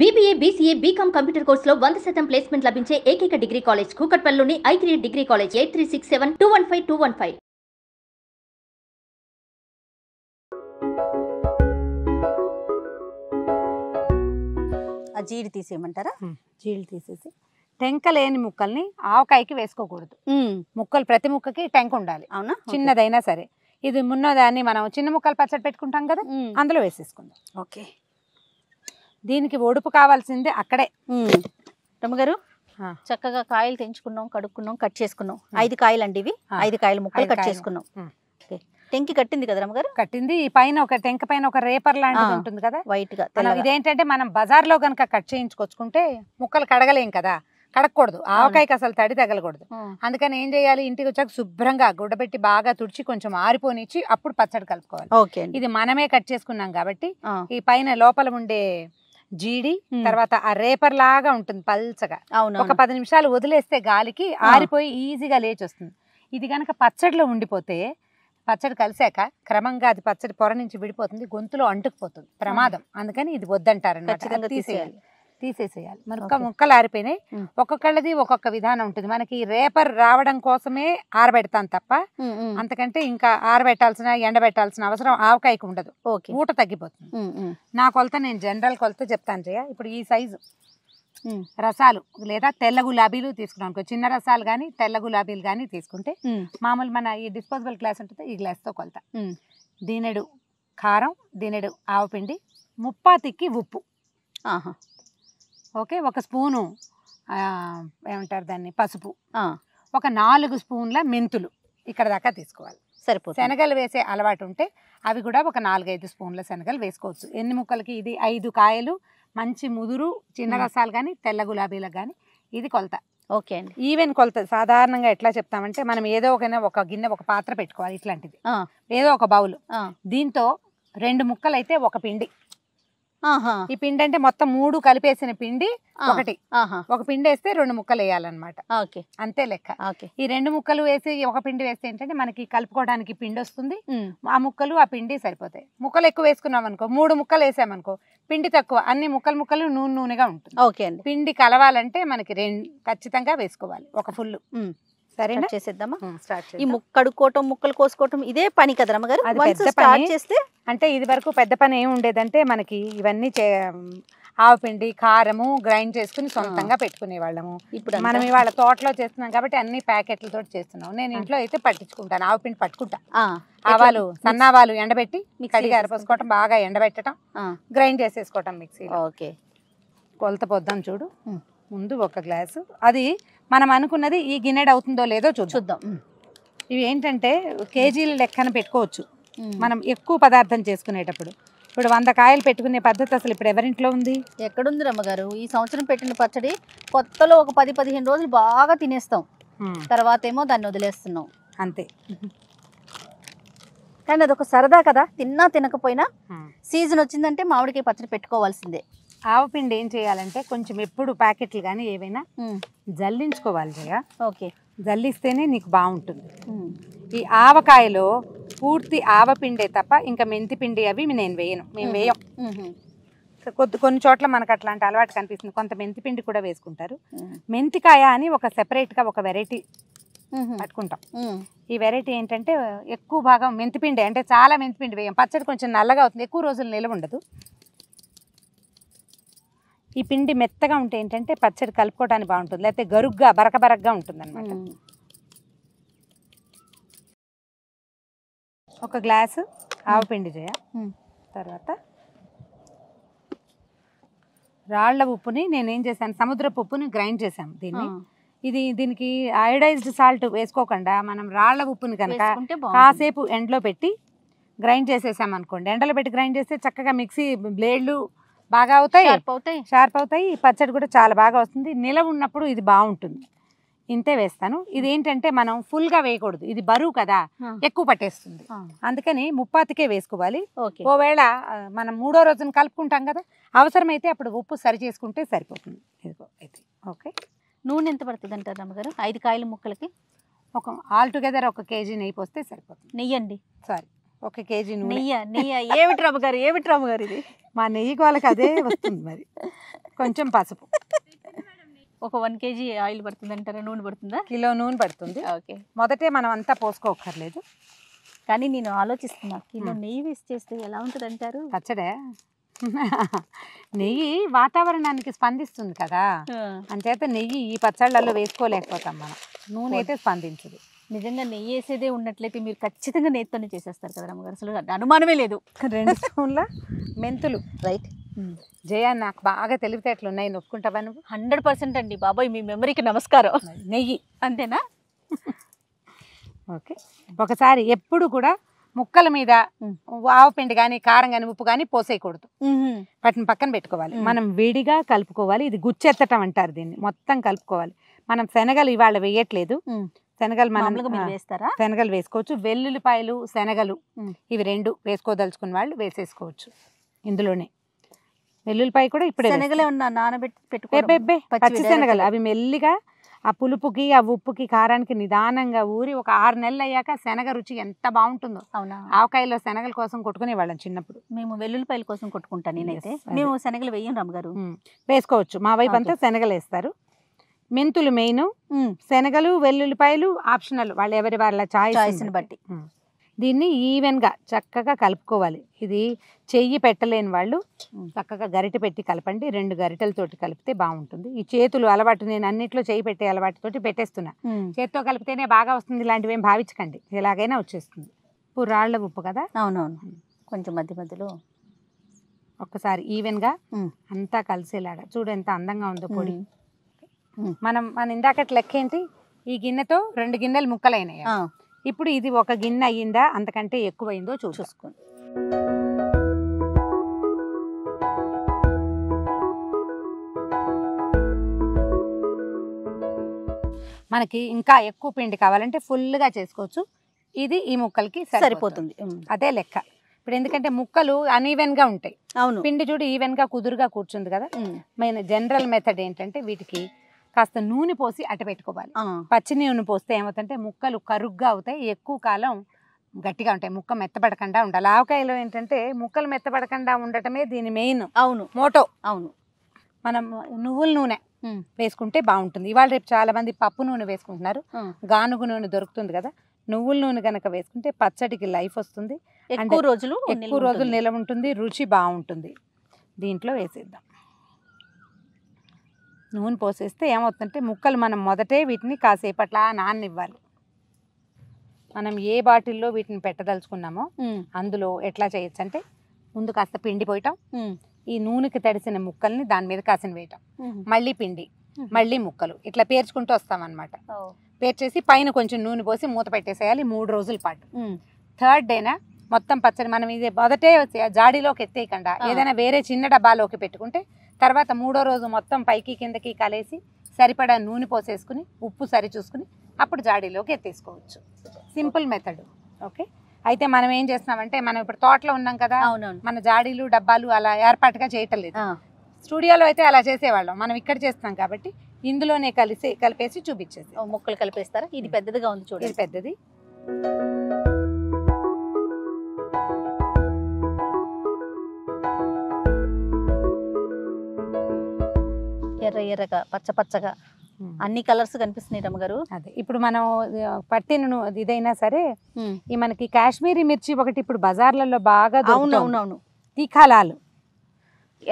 BBA, BCA, BCom computer కోర్సులో 100% placement లభించే ఏకైక డిగ్రీ కాలేజ్ కూకట్పల్లిలోని i3 డిగ్రీ కాలేజ్ 8367215215. ఆ జీడి తీసేయమంటారా? జీడి తీసేసి టెంక లేని ముక్కల్ని ఆవకాయకి వేసుకోకూడదు. ముక్కలు ప్రతి ముక్కకి టెంక ఉండాలి. అవునా? చిన్నదైనా సరే. ఇది మున్నదాన్ని మనం చిన్న ముక్కలు పచ్చడి పెట్టుకుంటాం కదా, అందులో వేసేసుకుందాం. ఓకే. దీనికి ఒడుపు కావాల్సిందే అక్కడే. రమ్మగారు చక్కగా కాయలు తెంచుకున్నాం, కడుక్కున్నాం, కట్ చేసుకున్నాం. 5 కాయలు అండి ఇవి. 5 కాయలు ముక్కలు కట్ చేసుకున్నాం. టెంకి కట్టింది కదా రమ్మగారు? కట్టింది. ఈ పైన ఒక టెంక పైన ఒక రేపర్ లాంటిది ఉంటుంది కదా వైట్ గా. ఇదేంటంటే మనం బజార్లో కనుక కట్ చేయించుకొచ్చుకుంటే ముక్కలు కడగలేం కదా, కడగకూడదు. ఆవకాయకి అసలు తడి తగలకూడదు. అందుకని ఏం చేయాలి, ఇంటికి వచ్చాక శుభ్రంగా గుడ్డబెట్టి బాగా తుడిచి కొంచెం ఆరిపోనిచ్చి అప్పుడు పచ్చడి కలుపుకోవాలి. ఇది మనమే కట్ చేసుకున్నాం కాబట్టి ఈ పైన లోపల ఉండే జీడి తర్వాత ఆ రేపర్ లాగా ఉంటుంది పల్చగా. ఒక 10 నిమిషాలు వదిలేస్తే గాలికి ఆరిపోయి ఈజీగా లేచి వస్తుంది. ఇది కనుక పచ్చడిలో ఉండిపోతే పచ్చడి కలిసాక క్రమంగా అది పచ్చడి పొర నుంచి విడిపోతుంది, గొంతులో అంటుకుపోతుంది, ప్రమాదం. అందుకని ఇది వద్దంటారు. తీసేసేయాలి. ముక్కలు ఆరిపోయినాయి. ఒక్కొక్కళ్ళది ఒక్కొక్క విధానం ఉంటుంది. మనకి రేపర్ రావడం కోసమే ఆరబెడతాను తప్ప అంతకంటే ఇంకా ఆరబెట్టాల్సిన ఎండబెట్టాల్సిన అవసరం ఆవకాయకు ఉండదు. ఊట తగ్గిపోతుంది. నా కొలత నేను జనరల్ కొలత చెప్తాను జయ. ఇప్పుడు ఈ సైజు రసాలు లేదా తెల్ల గులాబీలు తీసుకున్నాం అనుకో, చిన్న రసాలు కానీ తెల్ల గులాబీలు కానీ తీసుకుంటే మామూలు మన ఈ డిస్పోజబుల్ గ్లాస్ ఉంటుంది, ఈ గ్లాస్తో కొలత. దీనెడు కారం, దీనెడు ఆవపిండి, ముప్పాతికి ఉప్పు, ఓకే, 1 స్పూను ఏమంటారు దాన్ని పసుపు, ఒక 4 స్పూన్ల మెంతులు ఇక్కడ దాకా తీసుకోవాలి. సరిపోతుంది. శనగలు వేసే అలవాటు ఉంటే అవి కూడా ఒక 4-5 స్పూన్ల శనగలు వేసుకోవచ్చు. ఎన్ని ముక్కలకి? ఇది 5 కాయలు, మంచి ముదురు చిన్న రసాలు కానీ తెల్ల గులాబీలకు కానీ ఇది కొలత. ఓకే అండి. ఈవెన్ కొలత. సాధారణంగా ఎట్లా చెప్తామంటే మనం ఏదో ఒక గిన్నె, ఒక పాత్ర పెట్టుకోవాలి ఇట్లాంటిది, ఏదో ఒక బౌల్. దీంతో 2 ముక్కలు అయితే 1 పిండి. ఈ పిండి అంటే మొత్తం 3 కలిపేసిన పిండి ఒకటి. ఒక పిండి వేస్తే 2 ముక్కలు వేయాలన్నమాట. అంతే లెక్క. ఈ 2 ముక్కలు వేసి 1 పిండి వేస్తే ఏంటంటే మనకి కలుపుకోవడానికి పిండి వస్తుంది. ఆ ముక్కలు ఆ పిండి సరిపోతాయి. ముక్కలు ఎక్కువ వేసుకున్నాం అనుకో, 3 ముక్కలు వేసామనుకో పిండి తక్కువ, అన్ని ముక్కలు నూనెగా ఉంటుంది. పిండి కలవాలంటే మనకి 2 ఖచ్చితంగా వేసుకోవాలి, 1 ఫుల్. సరేనా? చేసేద్దామా? ఈ కడుక్కోవటం, ముక్కలు కోసుకోవటం ఇదే పని కదా రమ్మగారు? చేస్తే అంటే ఇది వరకు పెద్ద పని ఏమి ఉండేదంటే మనకి ఇవన్నీ ఆవపిండి కారము గ్రైండ్ చేసుకుని సొంతంగా పెట్టుకునే వాళ్ళము. ఇప్పుడు మనం ఇవాళ తోటలో చేస్తున్నాం కాబట్టి అన్ని ప్యాకెట్లతో చేస్తున్నాం. నేను ఇంట్లో అయితే పట్టించుకుంటాను, ఆవపిండి పట్టుకుంటా. ఆవాలు, సన్నావాలు ఎండబెట్టి కడిగి అరపోసుకోవటం, బాగా ఎండబెట్టడం, గ్రైండ్ చేసేసుకోవటం మిక్సీ. ఓకే. కొలత పొద్దాం చూడు. ముందు 1 గ్లాసు, అది మనం అనుకున్నది ఈ గిన్నెడు అవుతుందో లేదో చూద్దాం. ఇవి ఏంటంటే కేజీల లెక్కన పెట్టుకోవచ్చు మనం ఎక్కువ పదార్థం చేసుకునేటప్పుడు. ఇప్పుడు 100 కాయలు పెట్టుకునే పద్ధతి అసలు ఇప్పుడు ఎవరింట్లో ఉంది? ఎక్కడుంది రమ్మగారు? ఈ సంవత్సరం పెట్టిన పచ్చడి కొత్తలో ఒక 10-15 రోజులు బాగా తినేస్తాం, తర్వాత ఏమో దాన్ని వదిలేస్తున్నాం అంతే. కానీ అదొక సరదా కదా, తిన్నా తినకపోయినా సీజన్ వచ్చిందంటే మామిడికాయ పచ్చడి పెట్టుకోవాల్సిందే. ఆవపిండి ఏం చేయాలంటే కొంచెం ఎప్పుడు ప్యాకెట్లు కానీ ఏవైనా జల్లించుకోవాలి జయ. ఓకే. జల్లిస్తేనే నీకు బాగుంటుంది. ఈ ఆవకాయలో పూర్తి ఆవపిండే తప్ప ఇంకా మెంతి పిండి అవి నేను వేయను, మేము వేయం. కొన్ని చోట్ల మనకు అట్లాంటి అలవాటు కనిపిస్తుంది, కొంత మెంతి పిండి కూడా వేసుకుంటారు. మెంతికాయ అని ఒక సెపరేట్గా ఒక వెరైటీ పట్టుకుంటాం. ఈ వెరైటీ ఏంటంటే ఎక్కువ భాగం మెంతిపిండి, అంటే చాలా మెంతిపిండి వేయం. పచ్చడి కొంచెం నల్లగా అవుతుంది, ఎక్కువ రోజులు నిలవ ఉండదు. ఈ పిండి మెత్తగా ఉంటే ఏంటంటే పచ్చడి కలుపుకోవడానికి బాగుంటుంది, లేకపోతే గరుగ్గా బరకబరగ్గా ఉంటుంది అనమాట. 1 గ్లాసు ఆవపిండి చేయ. తర్వాత రాళ్ల ఉప్పుని నేనేం చేశాను, సముద్రపు ఉప్పుని గ్రైండ్ చేశాను దీన్ని. దీనికి అయోడైజ్డ్ సాల్ట్ వేసుకోకుండా మనం రాళ్ల ఉప్పుని కనుక కాసేపు ఎండలో పెట్టి గ్రైండ్ చేసేసాం అనుకోండి, ఎండలో పెట్టి గ్రైండ్ చేస్తే చక్కగా మిక్సీ బ్లేడ్లు బాగా అవుతాయి, షార్ప్ అవుతాయి, పచ్చడి కూడా చాలా బాగా వస్తుంది. నిలవ ఉన్నప్పుడు ఇది బాగుంటుంది. ఇంతే వేస్తాను. ఇది ఏంటంటే మనం ఫుల్గా వేయకూడదు, ఇది బరువు కదా, ఎక్కువ పట్టేస్తుంది. అందుకని ముప్పాతికే వేసుకోవాలి. ఒకవేళ మనం 3వ రోజున కలుపుకుంటాం కదా, అవసరమైతే అప్పుడు ఉప్పు సరి చేసుకుంటే సరిపోతుంది. అయితే ఓకే. నూనె ఎంత పడుతుంది అంటారు రమ్మగారు? 5 కాయల ముక్కలకి ఆల్ టుగెదర్ 1 కేజీ నెయ్యి పోస్తే సరిపోతుంది. నెయ్యి అండి? సారీ, 1 కేజీ నెయ్యి. ఏమిటి రమ్మగారు, ఏమిటి రమ్మగారు ఇది? మా నెయ్యి వాళ్ళకి అదే వస్తుంది మరి. కొంచెం పసుపు. ఒక 1 kg ఆయిల్ పడుతుంది అంటారా? నూనె పడుతుందా? కిలో నూనె పడుతుంది. ఓకే. మొదటే మనం అంతా పోసుకోకర్లేదు. కానీ నేను ఆలోచిస్తున్నా, కిలో నెయ్యి వేసి చేస్తే ఎలా ఉంటుంది అంటారు? పచ్చడే. నెయ్యి వాతావరణానికి స్పందిస్తుంది కదా, అంచేత నెయ్యి ఈ పచ్చళ్ళల్లో వేసుకోలేకపోతాం మనం. నూనె అయితే స్పందించదు. నిజంగా నెయ్యి వేసేదే ఉన్నట్లయితే మీరు ఖచ్చితంగా నెయ్యితోనే చేసేస్తారు కదా రమ్మగారు, అసలు అనుమానమే లేదు. 2 స్పూన్ల మెంతులు. రైట్. జయ, నాకు బాగా తెలివితేటలు ఉన్నాయి, నొప్పుకుంటావా నువ్వు? 100% అండి బాబాయ్, మీ మెమరీకి నమస్కారం. నెయ్యి అంతేనా? ఓకే. ఒకసారి ఎప్పుడు కూడా ముక్కల మీద ఆవపిండి కానీ కారం కానీ ఉప్పు కానీ పోసేయకూడదు. వాటిని పక్కన పెట్టుకోవాలి. మనం విడిగా కలుపుకోవాలి. ఇది గుచ్చెత్తటం అంటారు దీన్ని. మొత్తం కలుపుకోవాలి. మనం శనగలు ఇవాళ వేయట్లేదు. శనగలు వేస్తారా? శనగలు వేసుకోవచ్చు. వెల్లుల్లిపాయలు, శనగలు ఇవి 2 వేసుకోదలుచుకున్న వాళ్ళు వేసేసుకోవచ్చు ఇందులోనే. వెల్లుల్లిపాయ కూడా ఇప్పుడే శనగలు నానబెట్టి పచ్చి శనగలు అవి మెల్లిగా ఆ పులుపుకి ఆ ఉప్పుకి కారానికి నిదానంగా ఊరి ఒక 6 నెలలు అయ్యాక శనగ రుచి ఎంత బాగుంటుందో. అవునా? ఆవకాయలో శనగల కోసం కొట్టుకునే వాళ్ళం చిన్నప్పుడు. మేము వెల్లుల్లిపాయల కోసం కొట్టుకుంటాను నేనైతే. మేము శనగలు వేయం రమ్మగారు. వేసుకోవచ్చు. మా వైపు అంతా శనగలు వేస్తారు. మెంతులు మెయిన్, శనగలు వెల్లుల్లిపాయలు ఆప్షనల్, వాళ్ళు ఎవరి వాళ్ళ చాయిస్ని బట్టి. దీన్ని ఈవెన్గా చక్కగా కలుపుకోవాలి. ఇది చెయ్యి పెట్టలేని వాళ్ళు చక్కగా గరిటె పెట్టి కలపండి. 2 గరిటెలతోటి కలిపితే బాగుంటుంది. ఈ చేతులు అలవాటు, నేను అన్నిట్లో చెయ్యి పెట్టే అలవాటుతోటి పెట్టేస్తున్నా. చేతితో కలిపితేనే బాగా వస్తుంది, ఇలాంటివి ఏం భావించకండి, ఎలాగైనా వచ్చేస్తుంది. ఉప్పు, రాళ్ల ఉప్పు కదా. అవునవును. కొంచెం మధ్య మధ్యలో ఒక్కసారి ఈవెన్గా అంతా కలిసేలాగా. చూడు ఎంత అందంగా ఉందో పొడి. మన ఇందాకటి లెక్క ఏంటి? ఈ గిన్నెతో 2 గిన్నెలు ముక్కలైనాయి. ఇప్పుడు ఇది 1 గిన్నె అయ్యిందా, అంతకంటే ఎక్కువైందో చూసుకోండి. మనకి ఇంకా ఎక్కువ పిండి కావాలంటే ఫుల్గా చేసుకోవచ్చు. ఇది ఈ ముక్కలకి సరిపోతుంది. అదే లెక్క. ఇప్పుడు ఎందుకంటే ముక్కలు అన్ఈవెన్గా ఉంటాయి. అవును. పిండి చూడు ఈవెన్గా కుదురుగా కూర్చుంది కదా. మెయిన్ జనరల్ మెథడ్ ఏంటంటే వీటికి కాస్త నూనె పోసి అట్ట పెట్టుకోవాలి. పచ్చి నూనె పోస్తే ఏమవుతుంటే ముక్కలు కరుగ్గా అవుతాయి, ఎక్కువ కాలం గట్టిగా ఉంటాయి, ముక్క మెత్తబడకుండా ఉండాలి. ఆవకాయలో ఏంటంటే ముక్కలు మెత్తబడకుండా ఉండటమే దీని మెయిన్. అవును, మోటో. అవును. మనం నువ్వుల నూనె వేసుకుంటే బాగుంటుంది. ఇవాళ రేపు చాలా మంది పప్పు నూనె వేసుకుంటున్నారు, గానుగు నూనె దొరుకుతుంది కదా. నువ్వుల నూనె కనుక వేసుకుంటే పచ్చడికి లైఫ్ వస్తుంది, ఎక్కువ రోజులు నిలవ ఉంటుంది, రుచి బాగుంటుంది. దీంట్లో వేసేద్దాం. నూనె పోసేస్తే ఏమవుతుందంటే ముక్కలు మనం మొదటే వీటిని కాసేపట్లా నాననివ్వాలి. మనం ఏ బాటిల్లో వీటిని పెట్టదలుచుకున్నామో అందులో ఎట్లా చేయొచ్చు అంటే ముందు కాస్త పిండి పోయటం, ఈ నూనెకి తడిసిన ముక్కల్ని దాని మీద కాసిన వేయటం, మళ్ళీ పిండి, మళ్ళీ ముక్కలు, ఇట్లా పేర్చుకుంటూ వస్తామన్నమాట. పేర్చేసి పైన కొంచెం నూనె పోసి మూత పెట్టేసేయాలి 3 రోజుల పాటు. 3rd డేనా మొత్తం పచ్చడి మనం ఇది మొదటే జాడీలోకి ఎత్తేయకుండా ఏదైనా వేరే చిన్న డబ్బాలోకి పెట్టుకుంటే తర్వాత 3వ రోజు మొత్తం పైకి కిందకి కలిసి సరిపడా నూనె పోసేసుకుని ఉప్పు సరి చూసుకుని అప్పుడు జాడీలోకి ఎత్తేసుకోవచ్చు. Simple method. ఓకే. అయితే మనం ఏం చేస్తున్నామంటే మనం ఇప్పుడు తోటలో ఉన్నాం కదా, మన జాడీలు డబ్బాలు అలా ఏర్పాటుగా చేయటం లేదు. స్టూడియోలో అయితే అలా చేసేవాళ్ళం, మనం ఇక్కడ చేస్తున్నాం కాబట్టి ఇందులోనే కలిపేసి చూపించేది. ముక్కలు కలిపేస్తారా? ఇది పెద్దదిగా ఉంది చూడండి. ఇది పెద్దది. ఎర్ర ఎర్రగా పచ్చ పచ్చగా అన్ని కలర్స్ కనిపిస్తున్నాయి రమ్మగారు. అదే ఇప్పుడు మనం పట్టిన ఇదైనా సరే ఈ మనకి కాశ్మీరీ మిర్చి ఒకటి ఇప్పుడు బజార్లలో బాగా అవునవునవును తీఖాలాలు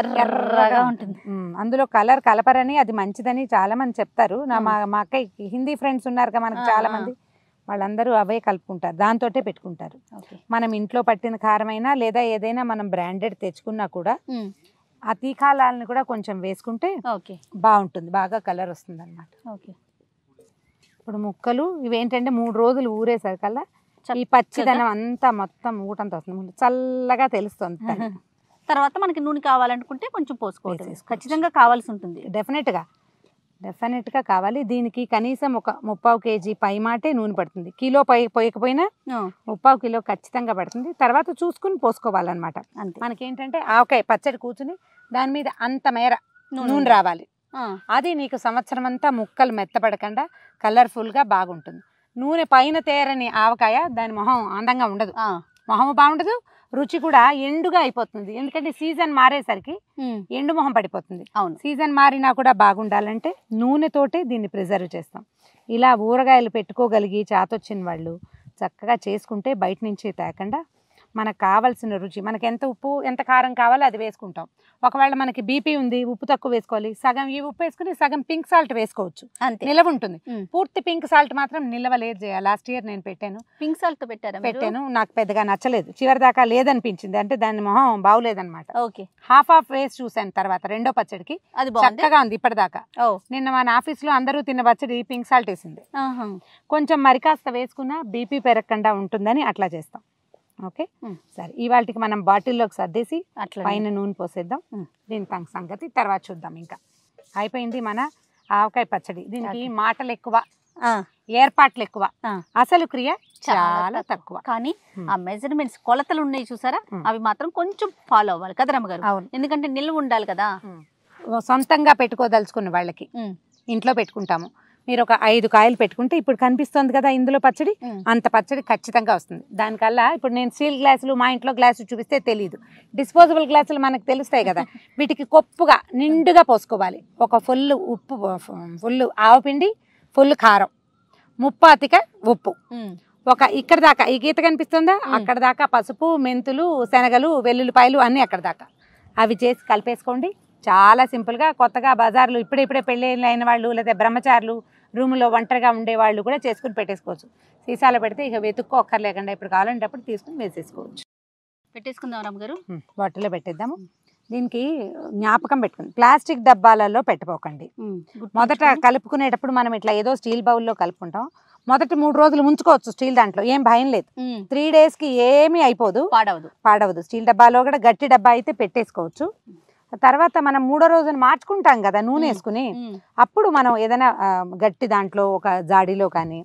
ఎర్రగా ఉంటుంది. అందులో కలర్ కలపరని అది మంచిదని చాలా మంది చెప్తారు. మా అక్క హిందీ ఫ్రెండ్స్ ఉన్నారు కదా మనకి చాలా మంది, వాళ్ళందరూ అవే కలుపుకుంటారు, దాంతోటే పెట్టుకుంటారు. మనం ఇంట్లో పట్టిన కారమైనా లేదా ఏదైనా మనం బ్రాండెడ్ తెచ్చుకున్నా కూడా ఆ తీఖాలాలని కూడా కొంచెం వేసుకుంటే బాగుంటుంది, బాగా కలర్ వస్తుంది అన్నమాట. ఇప్పుడు ముక్కలు ఇవేంటంటే 3 రోజులు ఊరేసరికల్లా ఈ పచ్చిదనం అంతా మొత్తం ఊటంతా వస్తుంది, చల్లగా తెలుస్తుంది. తర్వాత మనకి నూనె కావాలనుకుంటే కొంచెం పోసుకోవచ్చు, ఖచ్చితంగా కావాల్సి ఉంటుంది. డెఫినెట్గా కావాలి. దీనికి కనీసం ఒక 3/4 kg పై మాటే నూనె పడుతుంది. కిలో పోయకపోయినా 3/4 కిలో ఖచ్చితంగా పడుతుంది. తర్వాత చూసుకుని పోసుకోవాలన్నమాట. మనకేంటంటే ఆవకాయ పచ్చడి కూర్చుని దాని మీద అంత మేర నూనె రావాలి. అది నీకు సంవత్సరం అంతా ముక్కలు మెత్తపడకుండా కలర్ఫుల్గా బాగుంటుంది. నూనె పైన తేరని ఆవకాయ దాని మొహం అందంగా ఉండదు, మొహం బాగుండదు, రుచి కూడా ఎండుగా అయిపోతుంది. ఎందుకంటే సీజన్ మారేసరికి ఎండు మొహం పడిపోతుంది. అవును. సీజన్ మారినా కూడా బాగుండాలంటే నూనెతోటే దీన్ని ప్రిజర్వ్ చేస్తాం. ఇలా ఊరగాయలు పెట్టుకోగలిగి చాతొచ్చిన వాళ్ళు చక్కగా చేసుకుంటే బయట నుంచి తేకుండా మనకు కావాల్సిన రుచి, మనకి ఎంత ఉప్పు ఎంత కారం కావాలో అది వేసుకుంటాం. ఒకవేళ మనకి బీపీ ఉంది, ఉప్పు తక్కువ వేసుకోవాలి, సగం ఈ ఉప్పు వేసుకుని సగం పింక్ సాల్ట్ వేసుకోవచ్చు, అంతే నిలవ ఉంటుంది. పూర్తి పింక్ సాల్ట్ మాత్రం నిలవలేదు చేయాలి. లాస్ట్ ఇయర్ నేను పెట్టాను, పింక్ సాల్ట్ పెట్టాను, నాకు పెద్దగా నచ్చలేదు, చివరి దాకా లేదనిపించింది. అంటే దాని మొహం బాగులేదన్నమాట. ఓకే, హాఫ్ వేసి చూసాను తర్వాత రెండో పచ్చడికి, అది చక్కగా ఉంది ఇప్పటిదాకా. నిన్న మన ఆఫీస్ లో అందరూ తిన్న పచ్చడి పింక్ సాల్ట్ వేసింది. కొంచెం మరి కాస్త వేసుకున్నా బీపీ పెరగకుండా ఉంటుందని అట్లా చేస్తాం. ఓకే, సరే ఇవాళకి మనం బాటిల్లోకి సర్దేసి పైన నూనె పోసేద్దాం. దీని సంగతి తర్వాత చూద్దాం. ఇంకా అయిపోయింది మన ఆవకాయ పచ్చడి. దీనికి మాటలు ఎక్కువ, ఏర్పాట్లు ఎక్కువ, అసలు క్రియ చాలా తక్కువ. కానీ ఆ మెజర్మెంట్స్ కొలతలు ఉన్నాయి చూసారా, అవి మాత్రం కొంచెం ఫాలో అవ్వాలి కదా రమ్మగారు. అవును, ఎందుకంటే నిల్వ ఉండాలి కదా. సొంతంగా పెట్టుకోదలుచుకున్న వాళ్ళకి ఇంట్లో పెట్టుకుంటాము. మీరు ఒక 5 కాయలు పెట్టుకుంటే ఇప్పుడు కనిపిస్తుంది కదా ఇందులో పచ్చడి, అంత పచ్చడి ఖచ్చితంగా వస్తుంది. దానికల్లా ఇప్పుడు నేను స్టీల్ గ్లాసులు మా ఇంట్లో గ్లాసు చూపిస్తే తెలియదు, డిస్పోజబుల్ గ్లాసులు మనకు తెలుస్తాయి కదా, వీటికి కొప్పుగా నిండుగా పోసుకోవాలి. ఒక ఫుల్ ఉప్పు, ఫుల్ ఆవపిండి, ఫుల్ కారం, ముప్పాతిక ఉప్పు, ఒక ఇక్కడ దాకా ఈ గీత కనిపిస్తుందా అక్కడ దాకా పసుపు, మెంతులు, శనగలు, వెల్లుల్లిపాయలు అన్నీ అక్కడ దాకా అవి చేసి కలిపేసుకోండి. చాలా సింపుల్గా. కొత్తగా బజార్లు ఇప్పుడే పెళ్ళిళ్ళు అయిన వాళ్ళు లేదా బ్రహ్మచారులు రూమ్లో ఒంటరిగా ఉండేవాళ్ళు కూడా చేసుకుని పెట్టేసుకోవచ్చు. సీసాలో పెడితే ఇక వెతుక్కోక్కర్లేకుండా ఇప్పుడు కావాలంటే అప్పుడు తీసుకుని వేసేసుకోవచ్చు. పెట్టేసుకుందాం రమ్మగారు, బాటిల్లో పెట్టేద్దాము. దీనికి జ్ఞాపకం పెట్టుకుని ప్లాస్టిక్ డబ్బాలలో పెట్టుకోకండి. మొదట కలుపుకునేటప్పుడు మనం ఇట్లా ఏదో స్టీల్ బౌల్లో కలుపుకుంటాం. మొదటి 3 రోజులు ముంచుకోవచ్చు స్టీల్ దాంట్లో, ఏం భయం లేదు. 3 డేస్కి ఏమీ అయిపోదు, పాడవదు. స్టీల్ డబ్బాలో కూడా గట్టి డబ్బా అయితే పెట్టేసుకోవచ్చు. తర్వాత మనం 3వ రోజున మార్చుకుంటాం కదా నూనె వేసుకుని, అప్పుడు మనం ఏదైనా గట్టి దాంట్లో ఒక జాడీలో కానీ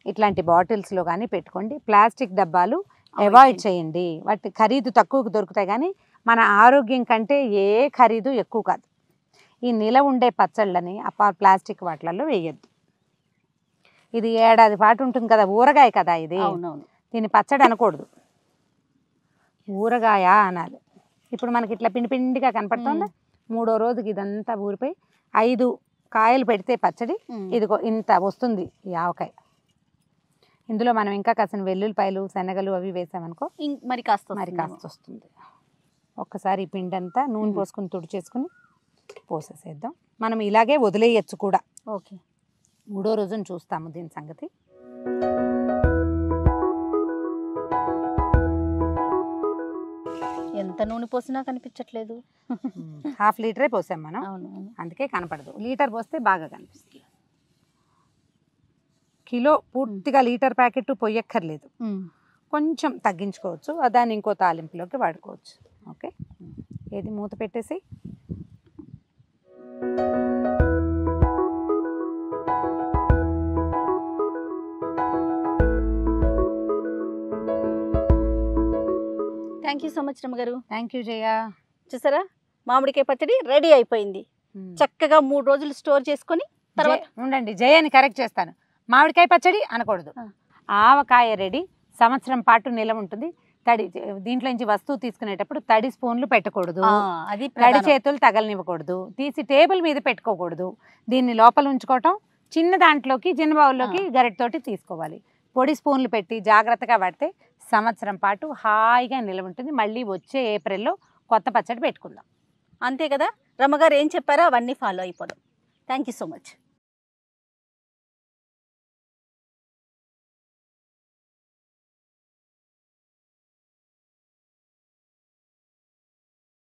ఇట్లాంటి బాటిల్స్లో కానీ పెట్టుకోండి. ప్లాస్టిక్ డబ్బాలు అవాయిడ్ చేయండి. వాటి ఖరీదు తక్కువకు దొరుకుతాయి కానీ మన ఆరోగ్యం కంటే ఏ ఖరీదు ఎక్కువ కాదు. ఈ నిల ఉండే పచ్చళ్ళని ప్లాస్టిక్ వాటిలలో వేయద్దు. ఇది ఏడాది పాటు ఉంటుంది కదా, ఊరగాయ కదా ఇది, దీన్ని పచ్చడి అనకూడదు, ఊరగాయ అనాలి. ఇప్పుడు మనకి ఇట్లా పిండిగా కనపడుతుందా, 3వ రోజుకి ఇదంతా ఊరిపోయి 5 కాయలు పెడితే పచ్చడి ఇదిగో ఇంత వస్తుంది ఈ ఆవకాయ. ఇందులో మనం ఇంకా కాసిన వెల్లుల్లిపాయలు, శనగలు అవి వేసామనుకో మరి కాస్త వస్తుంది. ఒక్కసారి ఈ పిండి అంతా నూనె పోసుకుని తుడిచేసుకుని పోసేసేద్దాం. మనం ఇలాగే వదిలేయచ్చు కూడా. ఓకే, 3వ రోజున చూస్తాము దీని సంగతి. ఎంత నూనె పోసినా కనిపించట్లేదు. ½ లీటరే పోసాం మనం, అవును, అందుకే కనపడదు. లీటర్ పోస్తే బాగా కనిపిస్తుంది. కిలో పూర్తిగా లీటర్ ప్యాకెట్ పొయ్యక్కర్లేదు, కొంచెం తగ్గించుకోవచ్చు. దాన్ని ఇంకో తాలింపులోకి వాడుకోవచ్చు. ఓకే, ఏది మూత పెట్టేసి థ్యాంక్ యూ సో మచ్ రమ్మగారు. Thank you Jaya. చూసారా, మామిడికాయ పచ్చడి రెడీ అయిపోయింది. చక్కగా 3 రోజులు స్టోర్ చేసుకొని తర్వాత ఉండండి. జయని కరెక్ట్ చేస్తాను, మామిడికాయ పచ్చడి అనకూడదు, ఆవకాయ రెడీ. సంవత్సరం పాటు నిలవ ఉంటుంది. దీంట్లో నుంచి వస్తువు తీసుకునేటప్పుడు తడి స్పూన్లు పెట్టకూడదు, తడి చేతులు తగలనివ్వకూడదు, తీసి టేబుల్ మీద పెట్టుకోకూడదు. దీన్ని లోపల ఉంచుకోవటం, చిన్న దాంట్లోకి చిన్న బౌల్లోకి గరిటతోటి తీసుకోవాలి. పొడి స్పూన్లు పెట్టి జాగ్రత్తగా పడితే సంవత్సరం పాటు హాయిగా నిలవ ఉంటుంది. మళ్ళీ వచ్చే ఏప్రిల్లో కొత్త పచ్చడి పెట్టుకుందాం. అంతే కదా. రమ్మగారు ఏం చెప్పారో అవన్నీ ఫాలో అయిపోదాం. Thank you so much.